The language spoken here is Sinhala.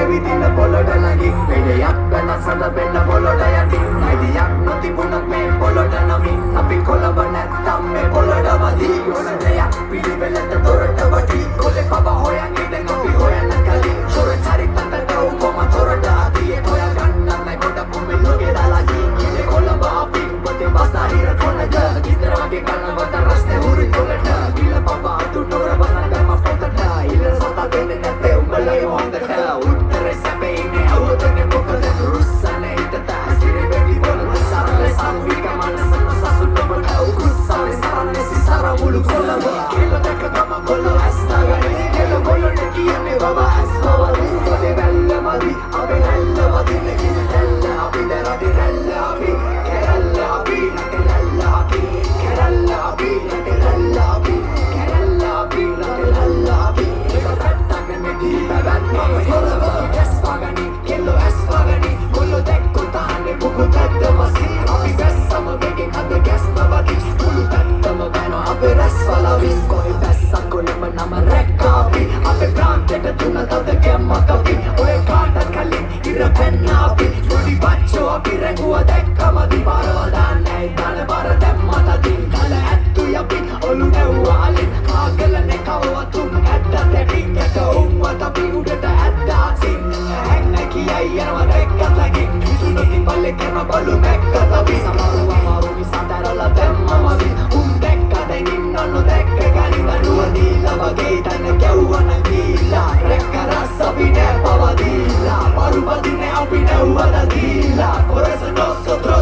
ඇවිදින පොළොට ළඟින් වෙඩයක් වෙනසට වෙන්න පොළොට යටින් අයිතියක් නොතිබුණත් මේ පොළොට නමින් අපි කොළඹ නැත්තම් මේ පොළොට වදී ඕන දෙයක් පිළිවෙලට තොරට වටී කොලේ පව හොයන් ඉඳන් අපි හොයන්න කලින් ෂොර චරිතකට උඹම තොරට ආදී හොයා ගන්නයි කොට පොමෙ ලෝකේ දාලා ගියේ කොළඹ අපි පොතේ බස්තාහිර කොනක ගිතරාගේ කනවත රස්නේ හුරු කොලට කිල පව අතු නෝර වසන්තම පොතට ඉල සතා දෙන්නේ නැත්තේ උඹලයි හොඳට උත්තරේ සැපේනේ අවුතනේ මොකද රුස්සනේ හිතට ඇසිරේ වෙවි වලද සරල සංවික මනස සසුන්නම උකුස්සාවේ සරන්නේ සිසර මුළු කොළඹ කෙල දැක තම කොළ ඇස්නාගනේ කෙල කොළට කියන්නේ බබා ඇස්වවදී පොදේ වැල්ලමදී අපේ හැල්ලවදී නෙකින හැල්ල අපි දරදී හැල්ල අපි කෙරල්ල අපි රටේ හැල්ල අපි කෙරල්ල අපි රටේ හැල්ල අපි කෙරල්ල අපි රටේ හැල්ල අපි පැත්තක් නෙමෙයි බබත් මම කොළඹ ඇස්වාගනි කෙල්ලෝ ඇස්වාගනි කොල්ල දැක්කො තාන්නේ පුකු තද්දමසි අපි බැස්සම වෙගෙන් අද ගැස්නවදී මුළු පැත්තම බැනෝ අපේ රැස්වලවිස් කොයි බැස්සක් කොළඹ නම රැක්කාපි අපේ ප්‍රාන්තයට තුන තද කැම්මකපි ඔය කාටත් කලින් ඉර පැන්නාපි පොඩි බච්චෝ අපි රැඟුව දැක්කම දිපාරවල් දාන්නයි දන බර දැම්මතදින් කල ඇත්තු යපි ඔලු නැව්වාලින් කාගලනේ කවතුම් ඇත්ත තැටින් එක උන්වත් අපි උඩට ඇත්තාසින් හැන්න කියයි යනවා දැක්කත් ලගින් ඉතුනොතින් බල්ලෙ කරන බලු මැක්කත් අපි සමරුව අමාරුවි සතරල දැම්මමවි උන් දැක්ක දැන් ඉන්න නොදැක්ක ගනි දනුව දීලා වගේ තැන ගැව්වන දීලා රැක්ක රස් අපි නෑ පවදීලා පරුපදිනේ අපි නැව්වද දීලා කොරස නොස්සොත්‍රෝ